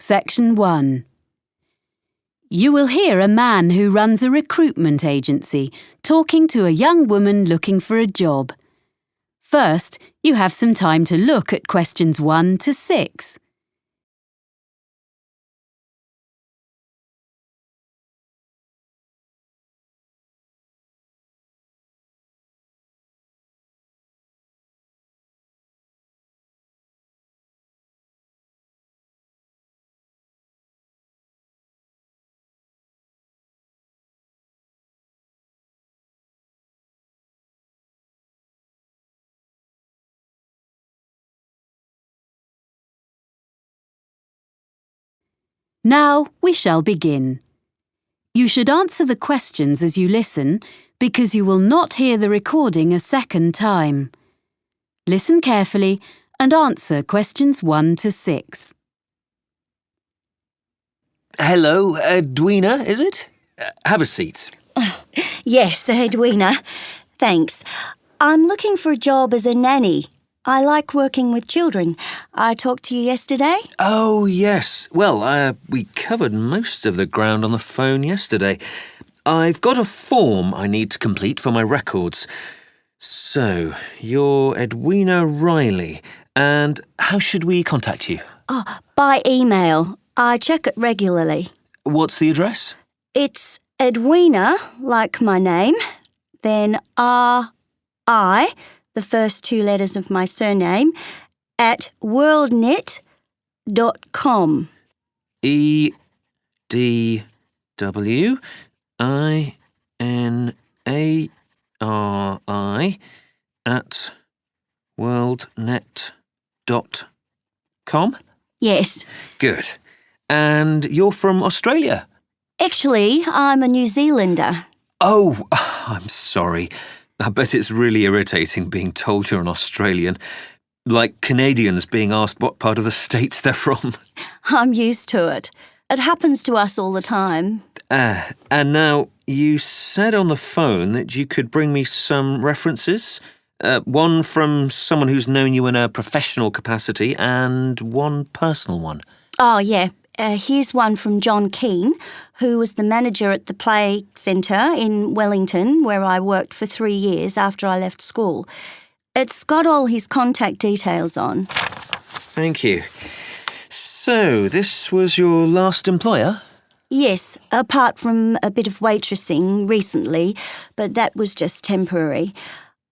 Section 1. You will hear a man who runs a recruitment agency talking to a young woman looking for a job. First, you have some time to look at questions 1 to 6. Now we shall begin. You should answer the questions as you listen, because you will not hear the recording a second time. Listen carefully and answer questions 1 to 6. Hello, Edwina, is it? Have a seat. Yes, Edwina. Thanks. I'm looking for a job as a nanny. I like working with children. I talked to you yesterday. Oh, yes. Well, we covered most of the ground on the phone yesterday. I've got a form I need to complete for my records. So, you're Edwina Riley, and how should we contact you? Oh, by email. I check it regularly. What's the address? It's Edwina, like my name, then R-I, the first 2 letters of my surname, at worldnet.com. EDWINARI at worldnet.com? Yes. Good. And you're from Australia? Actually, I'm a New Zealander. Oh, I'm sorry. I bet it's really irritating being told you're an Australian. Like Canadians being asked what part of the States they're from. I'm used to it. It happens to us all the time. And now, you said on the phone that you could bring me some references. One from someone who's known you in a professional capacity and one personal one. Oh, yeah. Here's one from John Keane, who was the manager at the Play Centre in Wellington, where I worked for 3 years after I left school. It's got all his contact details on. Thank you. So, this was your last employer? Yes, apart from a bit of waitressing recently, but that was just temporary.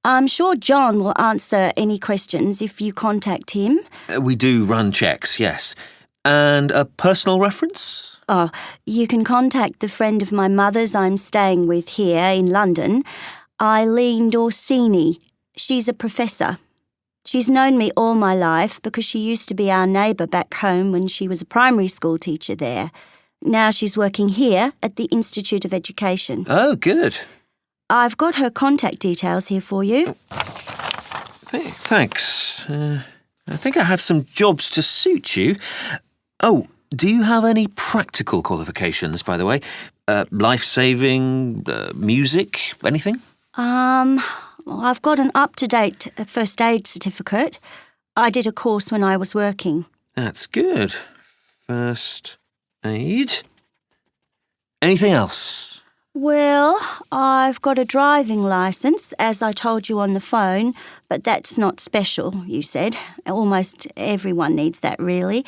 I'm sure John will answer any questions if you contact him. We do run checks, yes. And a personal reference? Oh, you can contact the friend of my mother's I'm staying with here in London, Eileen Dorsini. She's a professor. She's known me all my life because she used to be our neighbour back home when she was a primary school teacher there. Now she's working here at the Institute of Education. Oh, good. I've got her contact details here for you. Thanks. I think I have some jobs to suit you. Oh, do you have any practical qualifications, by the way? Life-saving, music, anything? I've got an up-to-date first aid certificate. I did a course when I was working. That's good. First aid. Anything else? Well, I've got a driving licence, as I told you on the phone, but that's not special, you said. Almost everyone needs that, really.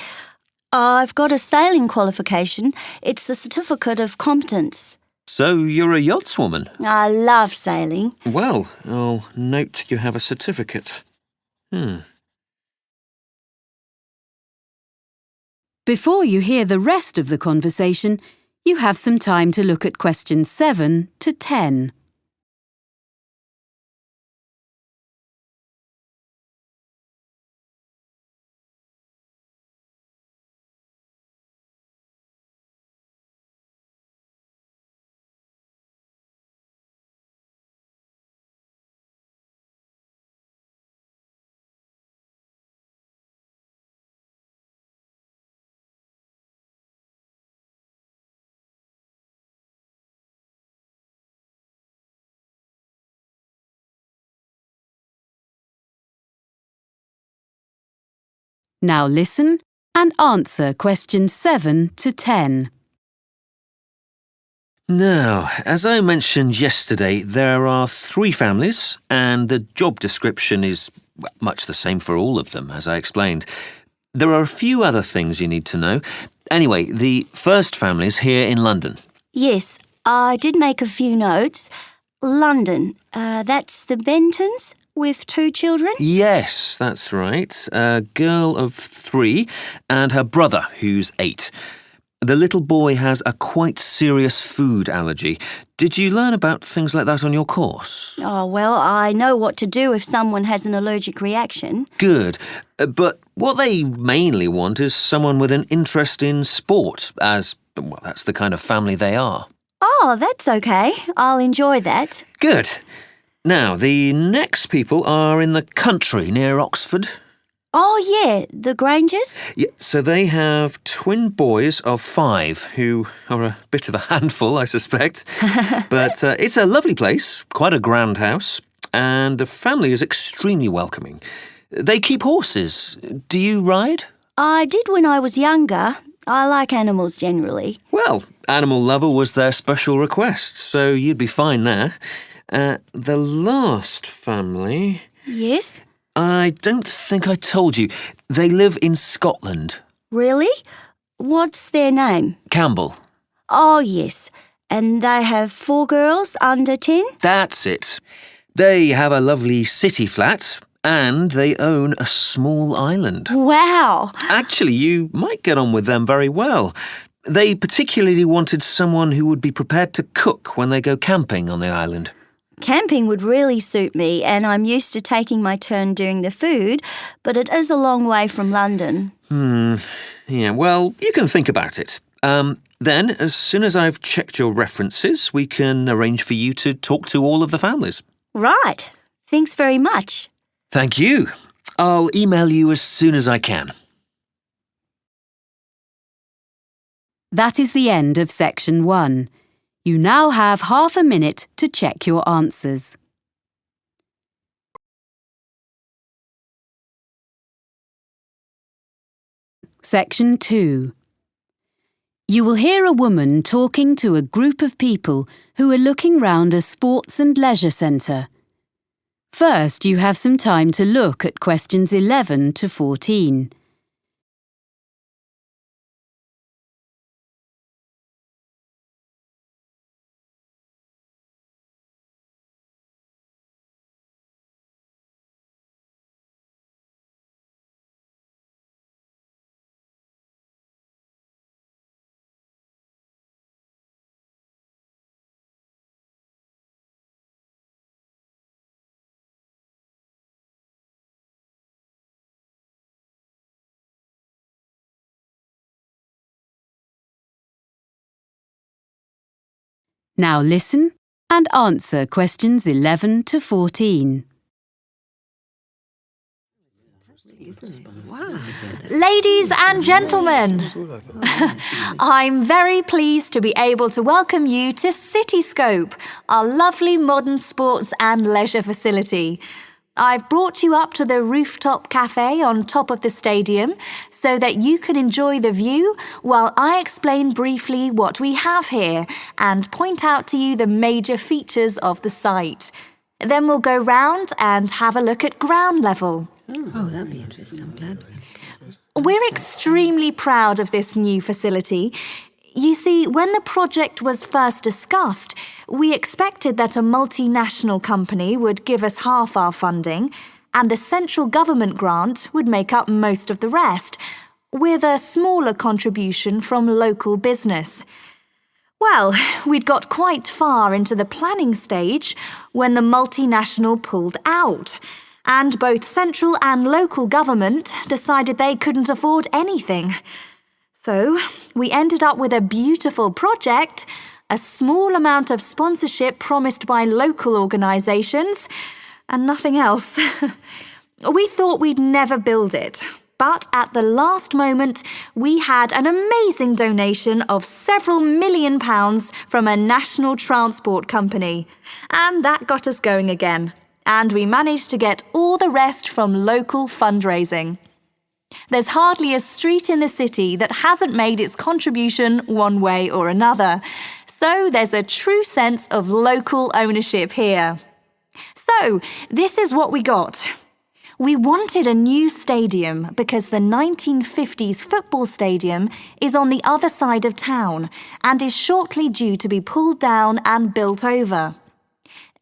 I've got a sailing qualification. It's a certificate of competence. So you're a yachtswoman? I love sailing. Well, I'll note you have a certificate. Before you hear the rest of the conversation, you have some time to look at questions 7 to 10. Now listen and answer questions 7 to 10. Now, as I mentioned yesterday, there are 3 families, and the job description is much the same for all of them, as I explained. There are a few other things you need to know. Anyway, the first family is here in London. Yes, I did make a few notes. London, that's the Bentons with 2 children? Yes, that's right. A girl of 3 and her brother, who's 8. The little boy has a quite serious food allergy. Did you learn about things like that on your course? Oh, well, I know what to do if someone has an allergic reaction. Good. But what they mainly want is someone with an interest in sport, as, well, that's the kind of family they are. Oh, that's okay. I'll enjoy that. Good. Now, the next people are in the country near Oxford. Oh, yeah, the Grangers? Yeah, so they have twin boys of 5 who are a bit of a handful, I suspect. But it's a lovely place, quite a grand house, and the family is extremely welcoming. They keep horses. Do you ride? I did when I was younger. I like animals generally. Well, Animal Lover was their special request, so you'd be fine there. The last family... Yes? I don't think I told you. They live in Scotland. Really? What's their name? Campbell. Oh, yes. And they have 4 girls under 10? That's it. They have a lovely city flat and they own a small island. Wow! Actually, you might get on with them very well. They particularly wanted someone who would be prepared to cook when they go camping on the island. Camping would really suit me, and I'm used to taking my turn doing the food, but it is a long way from London. Yeah, well, you can think about it. Then, as soon as I've checked your references, we can arrange for you to talk to all of the families. Right. Thanks very much. Thank you. I'll email you as soon as I can. That is the end of section 1. You now have half a minute to check your answers. Section 2. You will hear a woman talking to a group of people who are looking round a sports and leisure centre. First, you have some time to look at questions 11 to 14. Now listen and answer questions 11 to 14. Ladies and gentlemen, I'm very pleased to be able to welcome you to Cityscope, our lovely modern sports and leisure facility. I've brought you up to the rooftop cafe on top of the stadium so that you can enjoy the view while I explain briefly what we have here and point out to you the major features of the site. Then we'll go round and have a look at ground level. Oh, that'd be interesting. I'm glad. We're extremely proud of this new facility. You see, when the project was first discussed, we expected that a multinational company would give us half our funding, and the central government grant would make up most of the rest, with a smaller contribution from local business. Well, we'd got quite far into the planning stage when the multinational pulled out, and both central and local government decided they couldn't afford anything. So, we ended up with a beautiful project, a small amount of sponsorship promised by local organisations, and nothing else. We thought we'd never build it, but at the last moment, we had an amazing donation of several £million from a national transport company, and that got us going again. And we managed to get all the rest from local fundraising. There's hardly a street in the city that hasn't made its contribution one way or another. So there's a true sense of local ownership here. So this is what we got. We wanted a new stadium because the 1950s football stadium is on the other side of town and is shortly due to be pulled down and built over.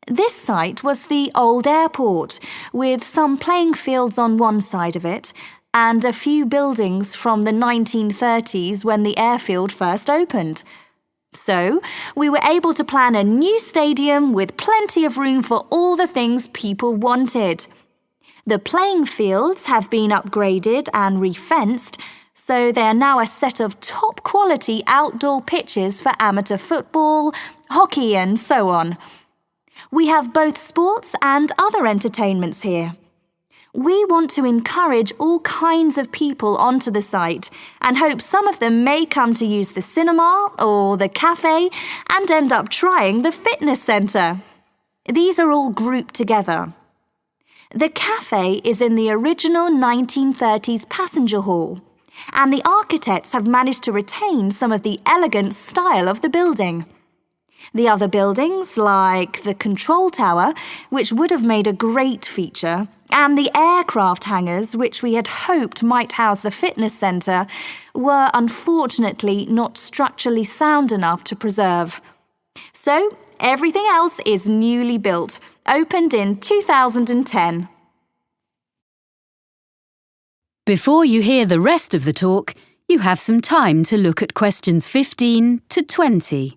This site was the old airport, with some playing fields on one side of it and a few buildings from the 1930s when the airfield first opened. So, we were able to plan a new stadium with plenty of room for all the things people wanted. The playing fields have been upgraded and refenced, so they are now a set of top-quality outdoor pitches for amateur football, hockey and so on. We have both sports and other entertainments here. We want to encourage all kinds of people onto the site and hope some of them may come to use the cinema or the cafe and end up trying the fitness centre. These are all grouped together. The cafe is in the original 1930s passenger hall, and the architects have managed to retain some of the elegant style of the building. The other buildings, like the control tower, which would have made a great feature, and the aircraft hangars, which we had hoped might house the fitness centre, were unfortunately not structurally sound enough to preserve. So, everything else is newly built, opened in 2010. Before you hear the rest of the talk, you have some time to look at questions 15 to 20.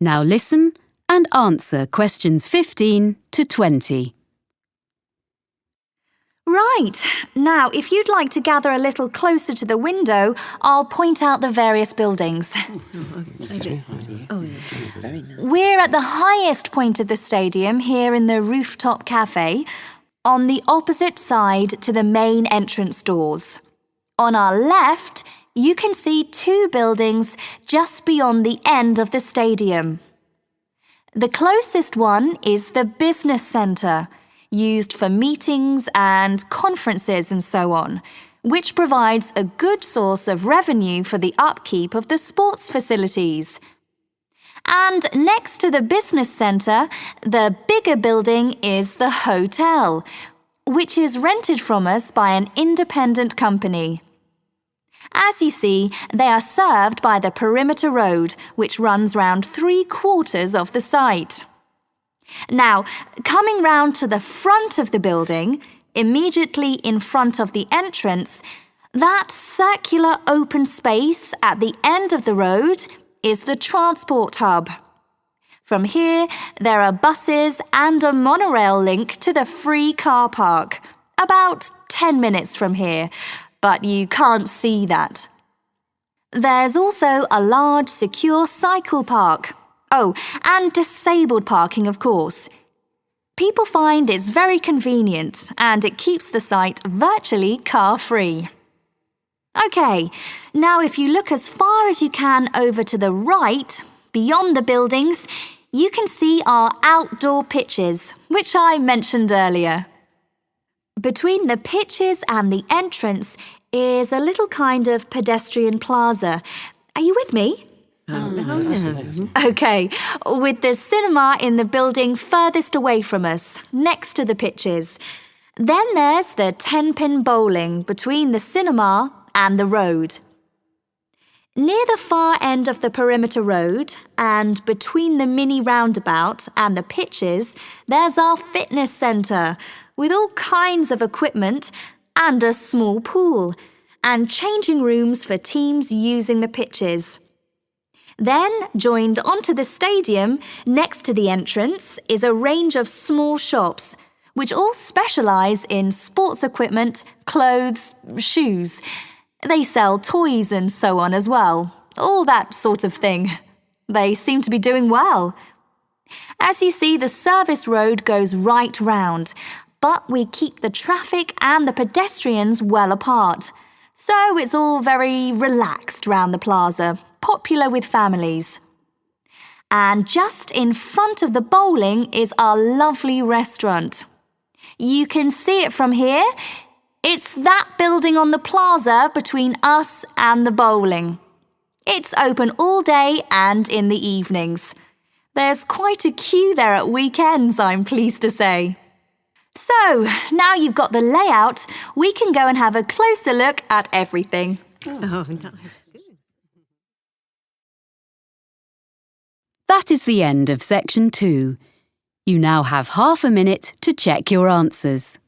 Now listen and answer questions 15 to 20. Right. Now, if you'd like to gather a little closer to the window, I'll point out the various buildings. Very nice. We're at the highest point of the stadium here in the rooftop cafe, on the opposite side to the main entrance doors. On our left, you can see two buildings just beyond the end of the stadium. The closest one is the business centre, used for meetings and conferences and so on, which provides a good source of revenue for the upkeep of the sports facilities. And next to the business centre, the bigger building is the hotel, which is rented from us by an independent company. As you see, they are served by the perimeter road, which runs round 3/4 of the site. Now, coming round to the front of the building, immediately in front of the entrance, that circular open space at the end of the road is the transport hub. From here, there are buses and a monorail link to the free car park, about 10 minutes from here, but you can't see that. There's also a large secure cycle park. Oh, and disabled parking, of course. People find it's very convenient and it keeps the site virtually car-free. OK, now if you look as far as you can over to the right, beyond the buildings, you can see our outdoor pitches, which I mentioned earlier. Between the pitches and the entrance is a little kind of pedestrian plaza. Are you with me? OK, with the cinema in the building furthest away from us, next to the pitches. Then there's the 10-pin bowling between the cinema and the road. Near the far end of the perimeter road and between the mini roundabout and the pitches, there's our fitness centre with all kinds of equipment and a small pool and changing rooms for teams using the pitches. Then, joined onto the stadium, next to the entrance, is a range of small shops which all specialise in sports equipment, clothes, shoes. They sell toys and so on as well, all that sort of thing. They seem to be doing well. As you see, the service road goes right round, but we keep the traffic and the pedestrians well apart. So it's all very relaxed round the plaza, popular with families. And just in front of the bowling is our lovely restaurant. You can see it from here. It's that building on the plaza between us and the bowling. It's open all day and in the evenings. There's quite a queue there at weekends, I'm pleased to say. So, now you've got the layout, we can go and have a closer look at everything. Oh, nice. That is the end of section 2. You now have half a minute to check your answers.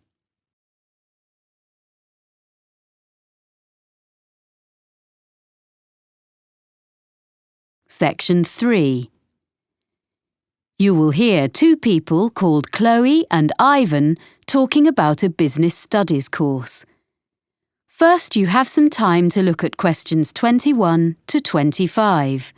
Section 3. You will hear two people called Chloe and Ivan talking about a business studies course. First, you have some time to look at questions 21 to 25.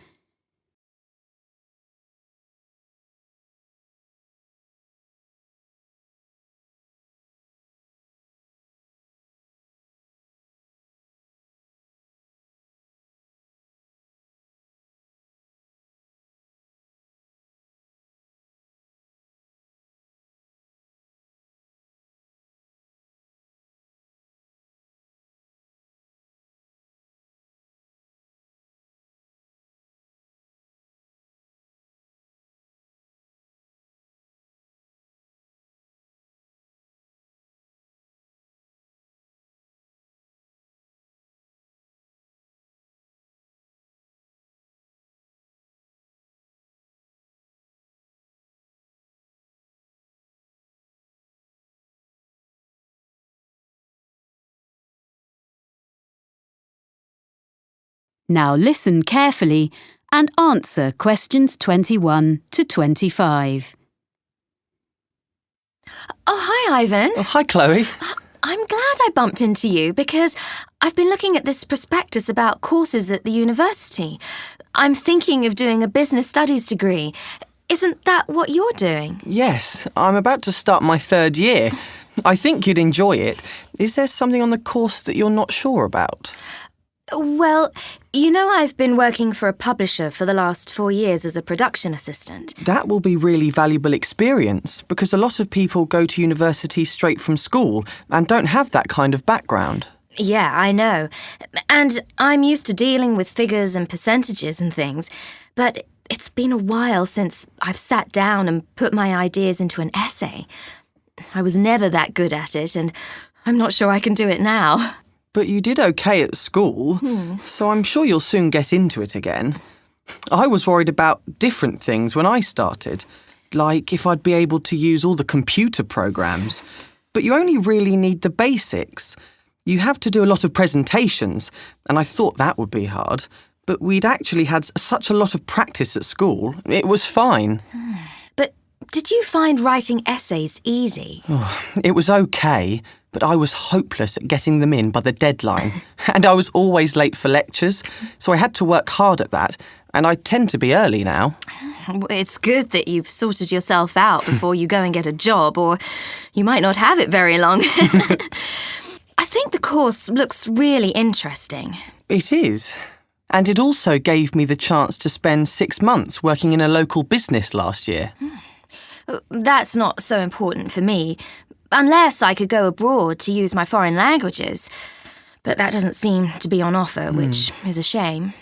Now listen carefully and answer questions 21 to 25. Oh, hi, Ivan. Oh, hi, Chloe. I'm glad I bumped into you because I've been looking at this prospectus about courses at the university. I'm thinking of doing a business studies degree. Isn't that what you're doing? Yes, I'm about to start my 3rd year. I think you'd enjoy it. Is there something on the course that you're not sure about? Well, you know I've been working for a publisher for the last 4 years as a production assistant. That will be really valuable experience because a lot of people go to university straight from school and don't have that kind of background. Yeah, I know. And I'm used to dealing with figures and percentages and things, but it's been a while since I've sat down and put my ideas into an essay. I was never that good at it, and I'm not sure I can do it now. But you did okay at school, so I'm sure you'll soon get into it again. I was worried about different things when I started, like if I'd be able to use all the computer programs. But you only really need the basics. You have to do a lot of presentations, and I thought that would be hard. But we'd actually had such a lot of practice at school, it was fine. But did you find writing essays easy? It was okay, but I was hopeless at getting them in by the deadline. And I was always late for lectures, so I had to work hard at that, and I tend to be early now. It's good that you've sorted yourself out before you go and get a job, or you might not have it very long. I think the course looks really interesting. It is. And it also gave me the chance to spend 6 months working in a local business last year. That's not so important for me, unless I could go abroad to use my foreign languages. But that doesn't seem to be on offer, which is a shame.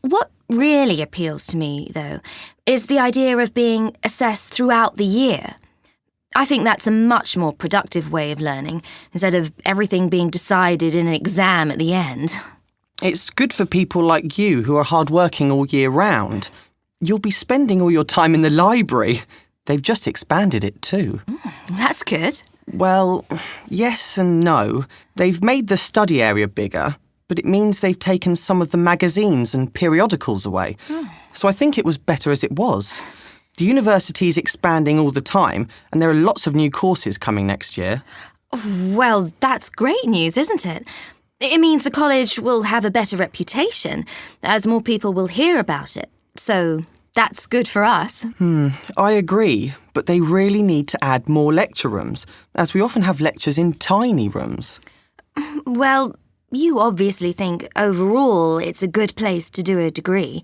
What really appeals to me, though, is the idea of being assessed throughout the year. I think that's a much more productive way of learning, instead of everything being decided in an exam at the end. It's good for people like you who are hardworking all year round. You'll be spending all your time in the library. They've just expanded it too. That's good. Well, yes and no. They've made the study area bigger, but it means they've taken some of the magazines and periodicals away. So I think it was better as it was. The university is expanding all the time, and there are lots of new courses coming next year. Well, that's great news, isn't it? It means the college will have a better reputation, as more people will hear about it. So that's good for us. I agree, but they really need to add more lecture rooms, as we often have lectures in tiny rooms. Well, you obviously think overall it's a good place to do a degree.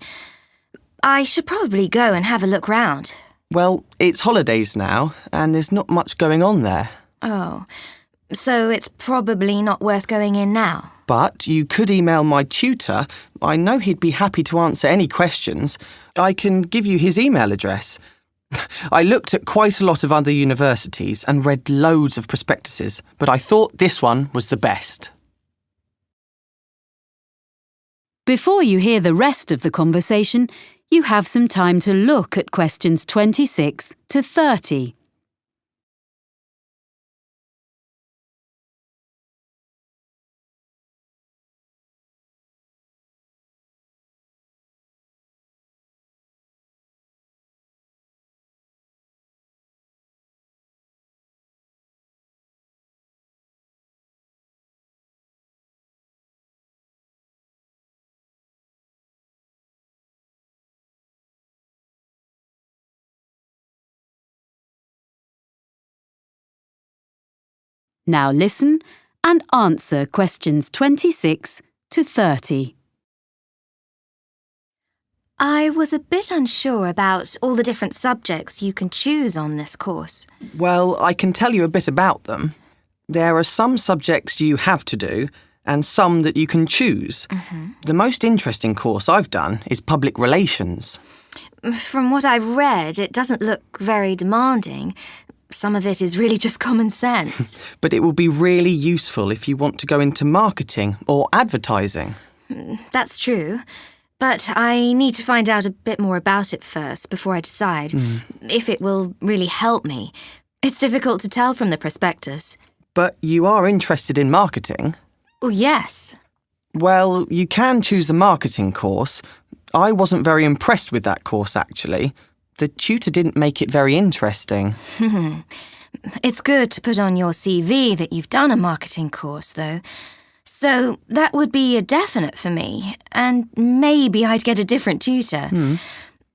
I should probably go and have a look round. Well, it's holidays now, and there's not much going on there. Oh, so it's probably not worth going in now. But you could email my tutor. I know he'd be happy to answer any questions. I can give you his email address. I looked at quite a lot of other universities and read loads of prospectuses, but I thought this one was the best. Before you hear the rest of the conversation, you have some time to look at questions 26 to 30. Now listen and answer questions 26 to 30. I was a bit unsure about all the different subjects you can choose on this course. Well, I can tell you a bit about them. There are some subjects you have to do, and some that you can choose. The most interesting course I've done is public relations. From what I've read, it doesn't look very demanding. Some of it is really just common sense. But it will be really useful if you want to go into marketing or advertising. That's true. But I need to find out a bit more about it first before I decide if it will really help me. It's difficult to tell from the prospectus. But you are interested in marketing? Oh, yes. Well, you can choose a marketing course. I wasn't very impressed with that course, actually. The tutor didn't make it very interesting. It's good to put on your CV that you've done a marketing course, though. So that would be a definite for me, and maybe I'd get a different tutor.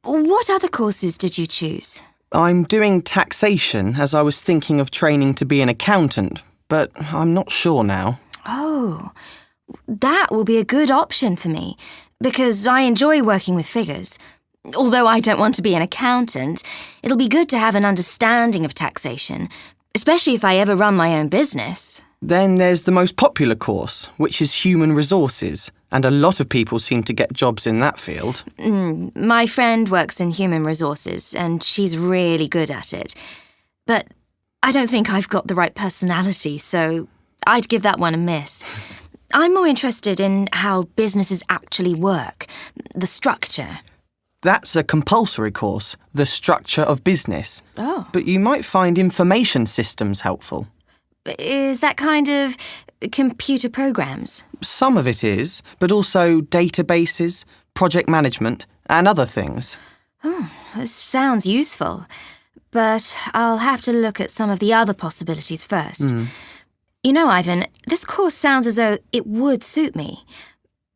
What other courses did you choose? I'm doing taxation, as I was thinking of training to be an accountant, but I'm not sure now. Oh, that will be a good option for me, because I enjoy working with figures. Although I don't want to be an accountant, it'll be good to have an understanding of taxation, especially if I ever run my own business. Then there's the most popular course, which is human resources, and a lot of people seem to get jobs in that field. My friend works in human resources, and she's really good at it. But I don't think I've got the right personality, so I'd give that one a miss. I'm more interested in how businesses actually work, the structure. That's a compulsory course, the structure of business. Oh. But you might find information systems helpful. Is that kind of computer programs? Some of it is, but also databases, project management, and other things. Oh, this sounds useful. But I'll have to look at some of the other possibilities first. You know, Ivan, this course sounds as though it would suit me.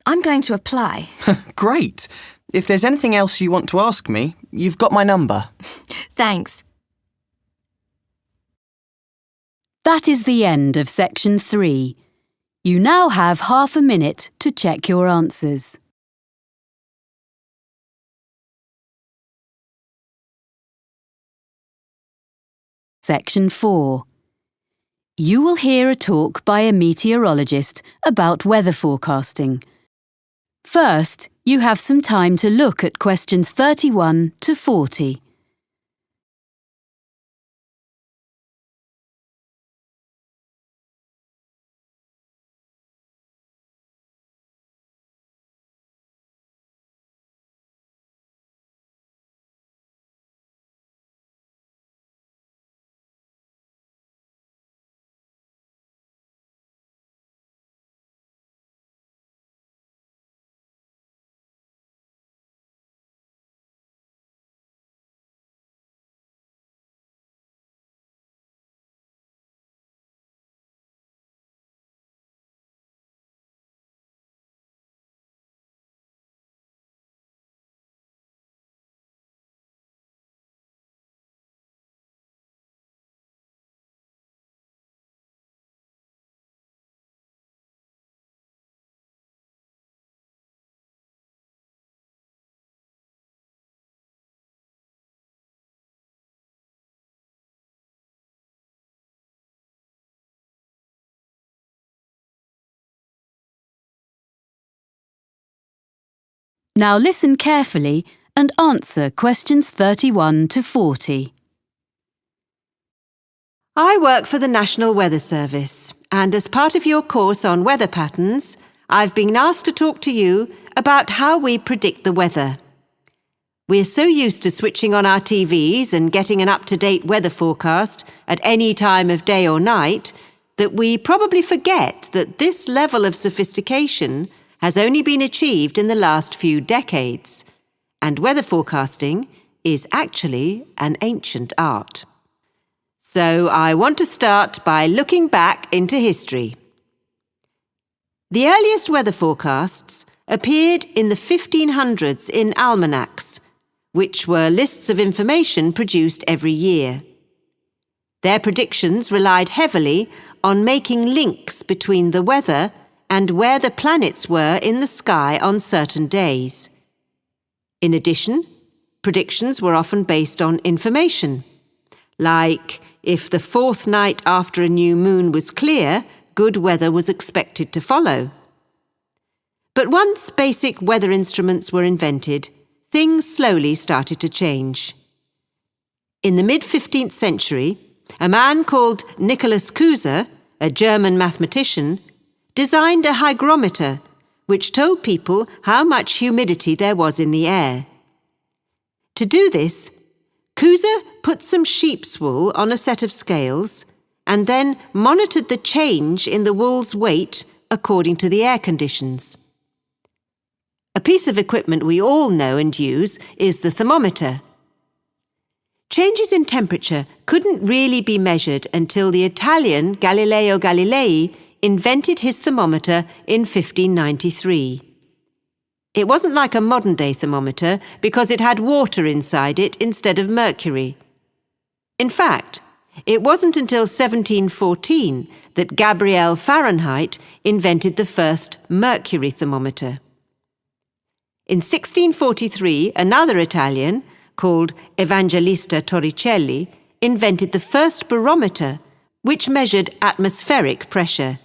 I'm going to apply. Great. If there's anything else you want to ask me, you've got my number. Thanks. That is the end of section 3. You now have half a minute to check your answers. Section 4. You will hear a talk by a meteorologist about weather forecasting. First, you have some time to look at questions 31 to 40. Now listen carefully and answer questions 31 to 40. I work for the National Weather Service, and as part of your course on weather patterns, I've been asked to talk to you about how we predict the weather. We're so used to switching on our TVs and getting an up-to-date weather forecast at any time of day or night that we probably forget that this level of sophistication has only been achieved in the last few decades, and weather forecasting is actually an ancient art. So I want to start by looking back into history. The earliest weather forecasts appeared in the 1500s in almanacs, which were lists of information produced every year. Their predictions relied heavily on making links between the weather and where the planets were in the sky on certain days. In addition, predictions were often based on information, like if the fourth night after a new moon was clear, good weather was expected to follow. But once basic weather instruments were invented, things slowly started to change. In the mid-15th century, a man called Nicholas Kuser, a German mathematician, designed a hygrometer which told people how much humidity there was in the air. To do this, Kuser put some sheep's wool on a set of scales and then monitored the change in the wool's weight according to the air conditions. A piece of equipment we all know and use is the thermometer. Changes in temperature couldn't really be measured until the Italian Galileo Galilei invented his thermometer in 1593. It wasn't like a modern-day thermometer because it had water inside it instead of mercury. In fact, it wasn't until 1714 that Gabriel Fahrenheit invented the first mercury thermometer. In 1643, another Italian, called Evangelista Torricelli, invented the first barometer, which measured atmospheric pressure.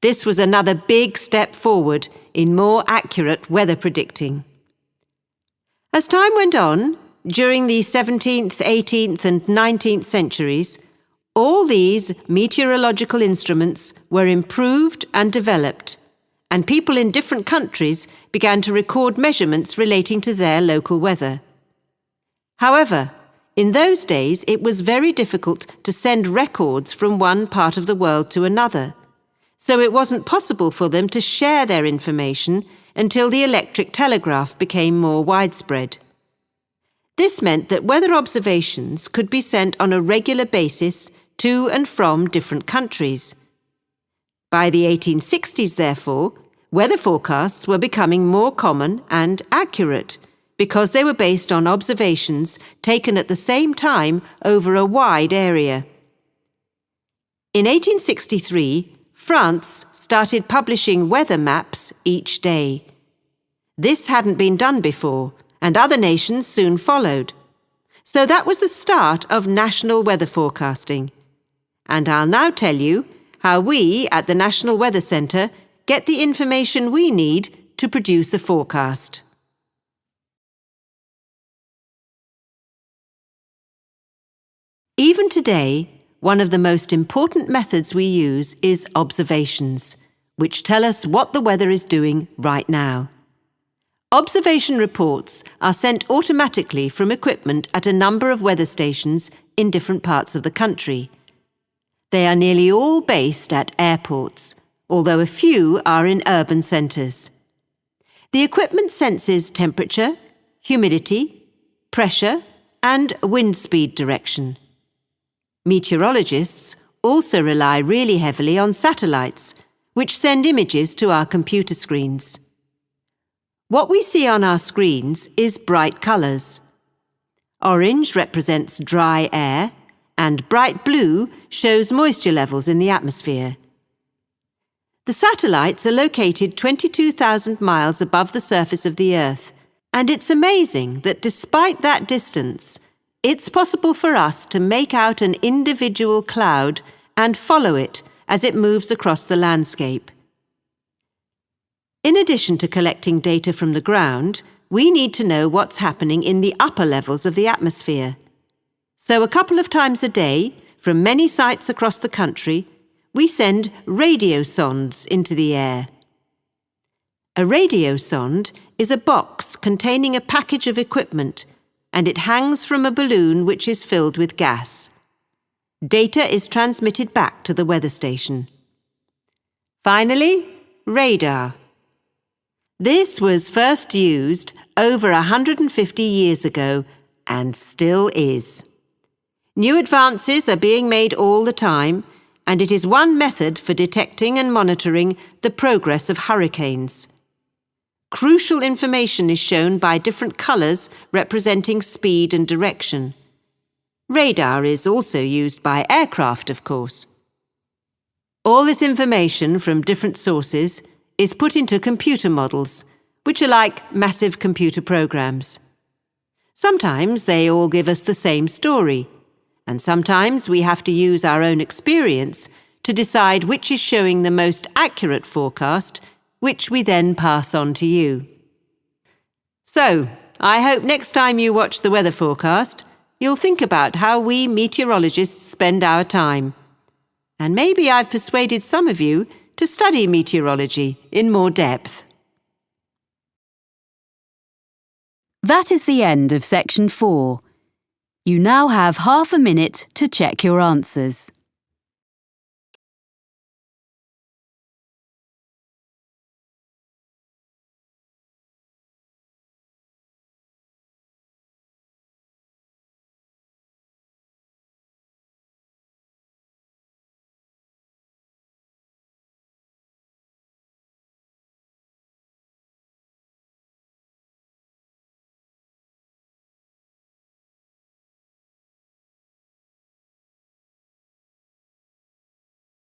This was another big step forward in more accurate weather predicting. As time went on, during the 17th, 18th and 19th centuries, all these meteorological instruments were improved and developed, and people in different countries began to record measurements relating to their local weather. However, in those days it was very difficult to send records from one part of the world to another, so it wasn't possible for them to share their information until the electric telegraph became more widespread. This meant that weather observations could be sent on a regular basis to and from different countries. By the 1860s, therefore, weather forecasts were becoming more common and accurate because they were based on observations taken at the same time over a wide area. In 1863, France started publishing weather maps each day. This hadn't been done before, and other nations soon followed. So that was the start of national weather forecasting. And I'll now tell you how we at the National Weather Centre get the information we need to produce a forecast. Even today, one of the most important methods we use is observations, which tell us what the weather is doing right now. Observation reports are sent automatically from equipment at a number of weather stations in different parts of the country. They are nearly all based at airports, although a few are in urban centres. The equipment senses temperature, humidity, pressure, and wind speed direction. Meteorologists also rely really heavily on satellites, which send images to our computer screens. What we see on our screens is bright colours. Orange represents dry air, and bright blue shows moisture levels in the atmosphere. The satellites are located 22,000 miles above the surface of the Earth, and it's amazing that despite that distance, it's possible for us to make out an individual cloud and follow it as it moves across the landscape. In addition to collecting data from the ground, we need to know what's happening in the upper levels of the atmosphere. So a couple of times a day, from many sites across the country, we send radio sondes into the air. A radio sonde is a box containing a package of equipment, and it hangs from a balloon which is filled with gas. Data is transmitted back to the weather station. Finally, radar. This was first used over 150 years ago and still is. New advances are being made all the time, and it is one method for detecting and monitoring the progress of hurricanes. Crucial information is shown by different colours representing speed and direction. Radar is also used by aircraft, of course. All this information from different sources is put into computer models, which are like massive computer programs. Sometimes they all give us the same story, and sometimes we have to use our own experience to decide which is showing the most accurate forecast, which we then pass on to you. So, I hope next time you watch the weather forecast, you'll think about how we meteorologists spend our time. And maybe I've persuaded some of you to study meteorology in more depth. That is the end of section 4. You now have half a minute to check your answers.